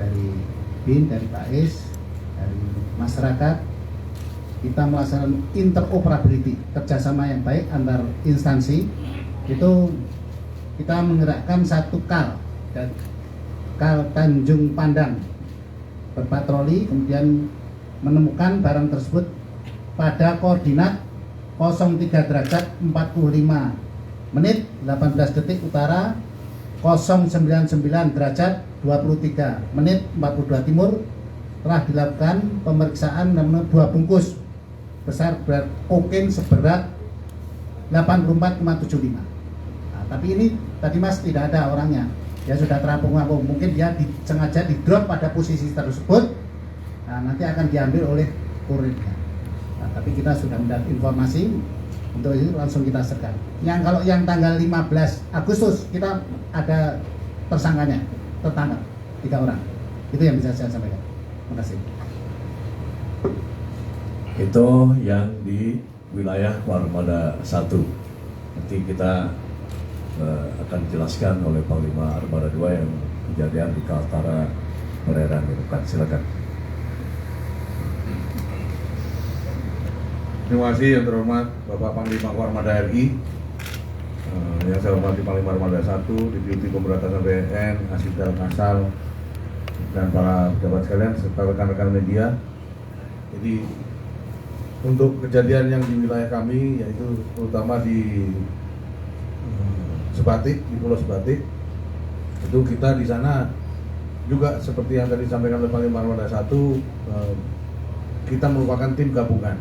dari BIN, dari BAIS, dari masyarakat, kita melaksanakan interoperability, kerjasama yang baik antar instansi. Itu kita menggerakkan satu kal Tanjung Pandang berpatroli, kemudian menemukan barang tersebut pada koordinat 03 derajat 45 menit 18 detik utara, 099 derajat 23 menit 42 timur. Telah dilakukan pemeriksaan namun 2 bungkus besar berat kokain seberat 84,75. Nah, tapi ini tadi Mas tidak ada orangnya, dia sudah terapung-apung, mungkin dia sengaja di drop pada posisi tersebut. Nah, nanti akan diambil oleh kurirnya. Nah, tapi kita sudah mendapat informasi, untuk itu langsung kita segar. Kalau yang tanggal 15 Agustus kita ada tersangkanya, tertangkap 3 orang. Itu yang bisa saya sampaikan. Terima kasih. Itu yang di wilayah Armada 1. Nanti kita akan dijelaskan oleh Panglima Armada 2 yang kejadian di Kaltara Perairan Nunukan. Silakan. Terima kasih yang terhormat Bapak Panglima Armada RI, yang saya hormati Panglima Armada 1, Deputi Pemberantasan BNN, Asisten Kasal, dan para pejabat sekalian serta rekan-rekan media. Jadi untuk kejadian yang di wilayah kami, yaitu terutama di Sebatik, di Pulau Sebatik, itu kita di sana juga seperti yang tadi disampaikan oleh Panglima Armada 1, kita merupakan tim gabungan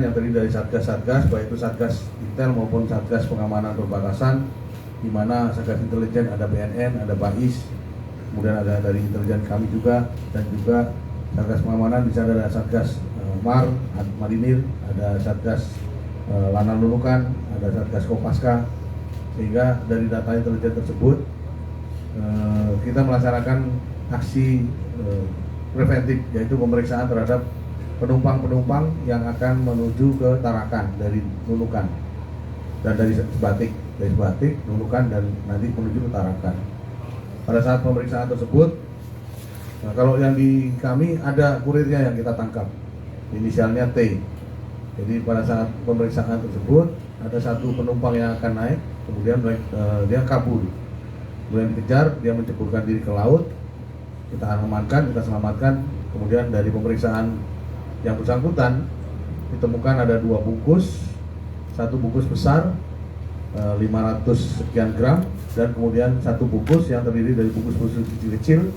yang terdiri dari satgas-satgas, baik itu satgas intel maupun satgas pengamanan perbatasan, di mana satgas intelijen ada BNN, ada BAIS, kemudian ada dari intelijen kami juga, dan juga satgas pengamanan. Di sana ada satgas Marinir, ada satgas Lanal Nunukan, ada satgas Kopaska. Sehingga dari data intelijen tersebut kita melaksanakan aksi preventif, yaitu pemeriksaan terhadap penumpang-penumpang yang akan menuju ke Tarakan dari Nunukan dan dari Sebatik, Nunukan, dan nanti menuju ke Tarakan. Pada saat pemeriksaan tersebut, kalau yang di kami ada kurirnya yang kita tangkap, inisialnya T. Jadi pada saat pemeriksaan tersebut ada satu penumpang yang akan naik, kemudian dia kabur, kemudian dikejar, dia menceburkan diri ke laut, kita amankan, kita selamatkan. Kemudian dari pemeriksaan yang bersangkutan ditemukan ada 2 bungkus, satu bungkus besar 500 sekian gram, dan kemudian satu bungkus yang terdiri dari bungkus-bungkus kecil-kecil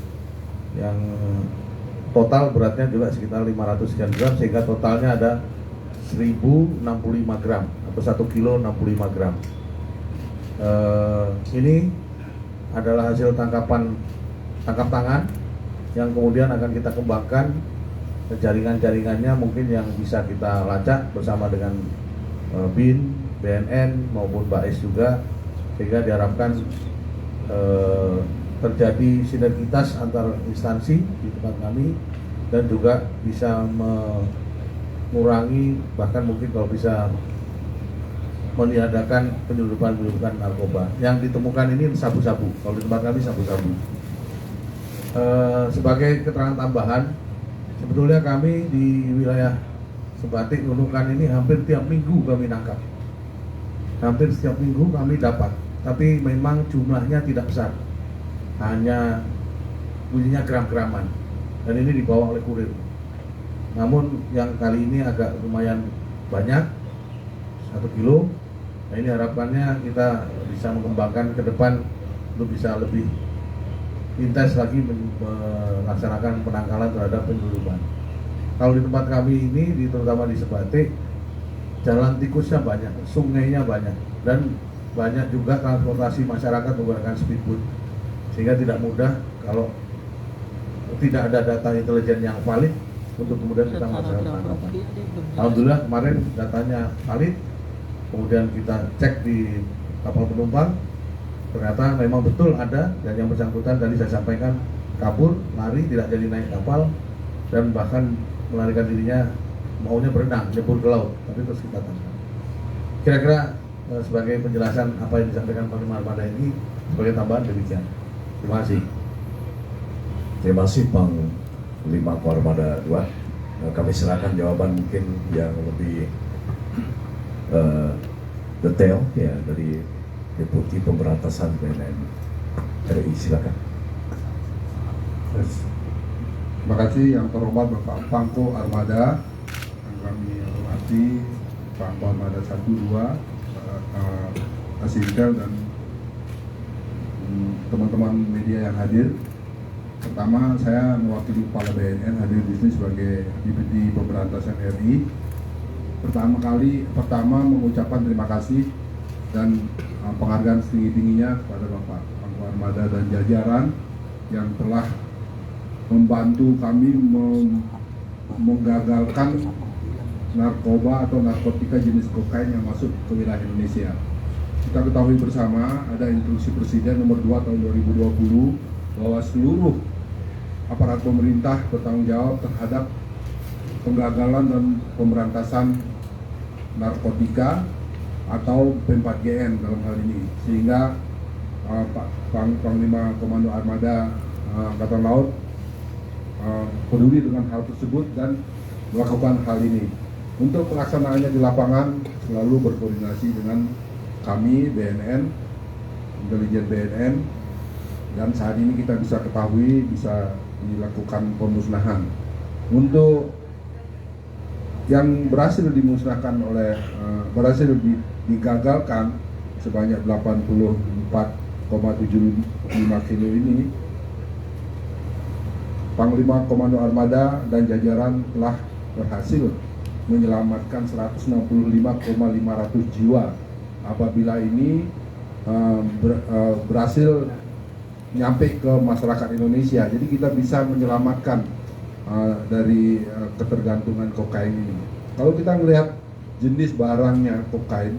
yang total beratnya juga sekitar 500 sekian gram, sehingga totalnya ada 1065 gram atau 1 kilo 65 gram. Ini adalah hasil tangkap tangan yang kemudian akan kita kembangkan jaringan-jaringannya, mungkin yang bisa kita lacak bersama dengan BIN, BNN maupun BAIS juga, sehingga diharapkan terjadi sinergitas antar instansi di tempat kami, dan juga bisa mengurangi, bahkan mungkin kalau bisa meniadakan penyelundupan narkoba. Yang ditemukan ini sabu-sabu, kalau di tempat kami sabu-sabu. Sebagai keterangan tambahan, sebetulnya kami di wilayah Sebatik, Nunukan ini hampir tiap minggu kami nangkap. Hampir setiap minggu kami dapat, tapi memang jumlahnya tidak besar, hanya bunyinya gram-graman, dan ini dibawa oleh kurir. Namun yang kali ini agak lumayan banyak, 1 kilo. Nah, ini harapannya kita bisa mengembangkan ke depan untuk bisa lebih intens lagi melaksanakan penangkalan terhadap penyelundupan. Kalau di tempat kami ini, terutama di Sebatik, jalan tikusnya banyak, sungainya banyak, dan banyak juga transportasi masyarakat menggunakan speedboat, sehingga tidak mudah kalau tidak ada data intelijen yang valid untuk kemudian kita melaksanakan penangkapan. Alhamdulillah kemarin datanya valid, kemudian kita cek di kapal penumpang, ternyata memang betul ada, dan yang bersangkutan tadi saya sampaikan kabur, lari, tidak jadi naik kapal, dan bahkan melarikan dirinya, maunya berenang, nyebur ke laut, tapi terus kita tangkap. Kira-kira sebagai penjelasan apa yang disampaikan Panglima Armada ini, sebagai tambahan demikian. Terima kasih. Terima kasih Panglima Armada 2. Kami serahkan jawaban mungkin yang lebih detail ya dari Deputi Pemberantasan BNN RI. Silakan. Terima kasih yang terhormat Bapak Pangko Armada, yang kami hormati Pangko Armada 1, 2, Asintel dan teman-teman media yang hadir. Pertama, saya mewakili Kepala BNN hadir di sini sebagai Deputi Pemberantasan RI. Pertama mengucapkan terima kasih dan penghargaan setinggi-tingginya kepada Bapak Pangko Armada dan jajaran yang telah membantu kami menggagalkan narkoba atau narkotika jenis kokain yang masuk ke wilayah Indonesia. Kita ketahui bersama ada instruksi Presiden nomor 2 tahun 2020 bahwa seluruh aparat pemerintah bertanggung jawab terhadap penggagalan dan pemberantasan narkotika atau P4GN dalam hal ini, sehingga Panglima Komando Armada Angkatan Laut peduli dengan hal tersebut dan melakukan hal ini. Untuk pelaksanaannya di lapangan selalu berkoordinasi dengan kami BNN, intelijen BNN, dan saat ini kita bisa ketahui bisa dilakukan pemusnahan. Untuk yang berhasil dimusnahkan berhasil digagalkan sebanyak 84,75 kilo ini, Panglima Komando Armada dan jajaran telah berhasil menyelamatkan 165,500 jiwa. Apabila ini berhasil nyampe ke masyarakat Indonesia, jadi kita bisa menyelamatkan dari ketergantungan kokain ini. Kalau kita melihat jenis barangnya kokain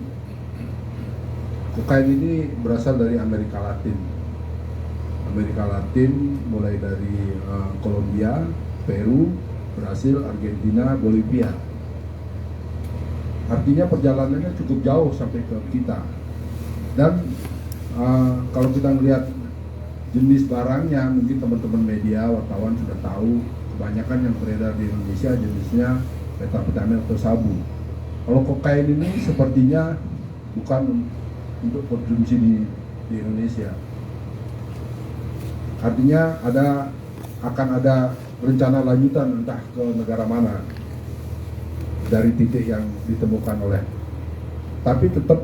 ini berasal dari Amerika Latin mulai dari Kolombia, Peru, Brasil, Argentina, Bolivia. Artinya perjalanannya cukup jauh sampai ke kita. Dan kalau kita melihat jenis barangnya, mungkin teman-teman media, wartawan sudah tahu kebanyakan yang beredar di Indonesia jenisnya metafetamin atau sabu. Kalau kokain ini sepertinya bukan untuk konsumsi di Indonesia. Artinya akan ada rencana lanjutan entah ke negara mana dari titik yang ditemukan oleh. Tapi tetap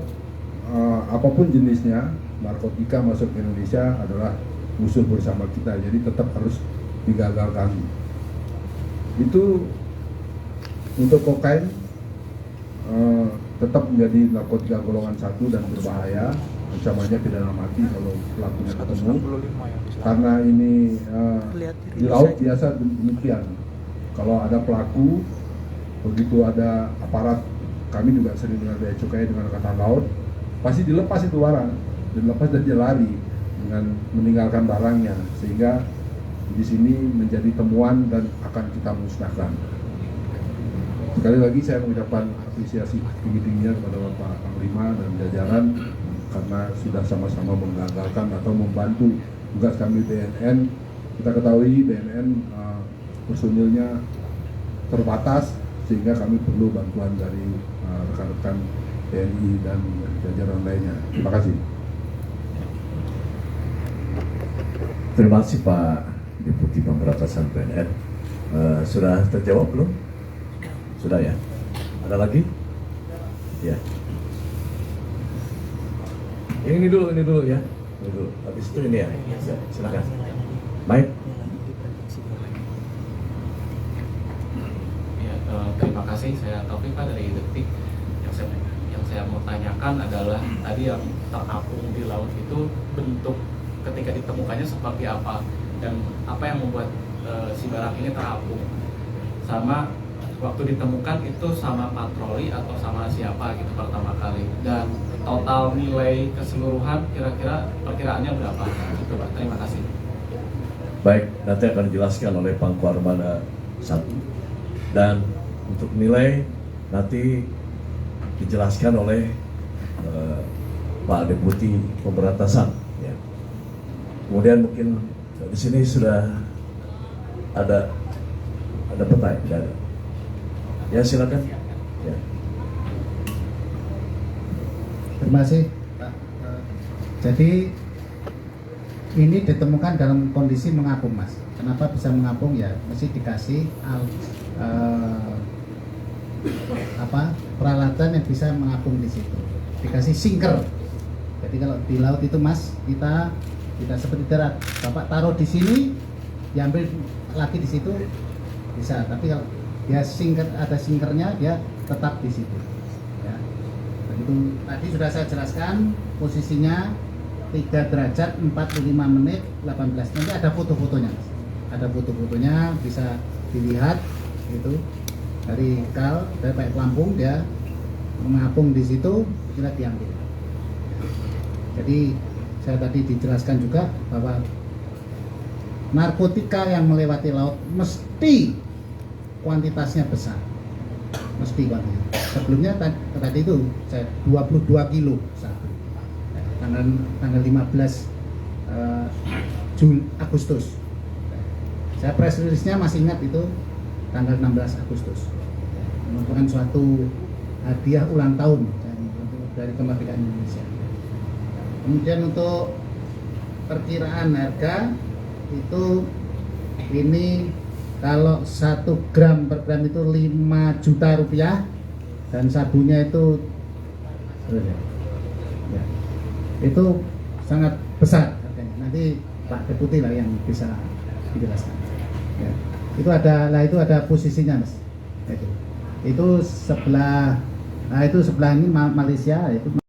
apapun jenisnya, narkotika masuk ke Indonesia adalah musuh bersama kita, jadi tetap harus digagalkan. Itu untuk kokain tetap menjadi narkotika golongan 1 dan berbahaya, ancamannya pidana mati kalau pelakunya ketemu. Karena ini di laut biasa demikian. Kalau ada pelaku, begitu ada aparat, kami juga sering dengan bea cukai dengan angkatan laut, pasti dilepas itu barang, dilepas dan dia lari dengan meninggalkan barangnya, sehingga di sini menjadi temuan dan akan kita musnahkan. Sekali lagi saya mengucapkan apresiasi tinggi-tingginya kepada Bapak Panglima dan jajaran karena sudah sama-sama menggagalkan atau membantu tugas kami BNN. Kita ketahui BNN personilnya terbatas, sehingga kami perlu bantuan dari rekan-rekan TNI dan jajaran lainnya. Terima kasih. Terima kasih Pak Deputi Pemberantasan BNN. Sudah terjawab belum? Sudah ya? Ada lagi? Ya. Ini dulu ya. Ini dulu. Habis itu ini ya. Silakan. Baik. Ya, terima kasih. Saya Taufik Pak dari Detik. Yang saya mau tanyakan adalah tadi yang terapung di laut itu bentuk ketika ditemukannya seperti apa dan apa yang membuat si barang ini terapung, sama waktu ditemukan itu sama patroli atau sama siapa gitu pertama kali, dan total nilai keseluruhan kira-kira perkiraannya berapa gitu Pak. Terima kasih. Baik, nanti akan dijelaskan oleh Pangko Armada 1, dan untuk nilai nanti dijelaskan oleh Pak Deputi Pemberantasan ya. Kemudian mungkin di sini sudah ada peta ya? Tidak ada. Ya silakan. Ya. Terima kasih, Pak. Jadi ini ditemukan dalam kondisi mengapung, Mas. Kenapa bisa mengapung? Ya mesti dikasih peralatan yang bisa mengapung di situ. Dikasih sinker. Jadi kalau di laut itu, Mas, kita tidak seperti darat. Bapak taruh di sini, diambil lagi di situ bisa. Tapi kalau dia ada sinkernya, dia tetap di situ. Ya. Begitu tadi sudah saya jelaskan posisinya 3 derajat 45 menit 18. Nanti ada foto-fotonya, Mas. Ada foto-fotonya, bisa dilihat gitu. Dari pakai pelampung dia mengapung di situ, kita diambil. Jadi saya tadi dijelaskan juga bahwa narkotika yang melewati laut mesti kuantitasnya besar, mesti kuantitas. Sebelumnya tadi itu saya 22 kilo satu, tanggal 15 Agustus. Saya press release-nya masih ingat itu tanggal 16 Agustus. Merupakan suatu hadiah ulang tahun dari kemerdekaan Indonesia. Kemudian untuk perkiraan harga itu ini kalau 1 gram per gram itu 5 juta rupiah dan sabunya itu ya, itu sangat besar harganya. Nanti Pak Deputi lah yang bisa dijelaskan. Ya. Itu ada posisinya, Mas. Itu sebelah, itu sebelah ini Malaysia itu.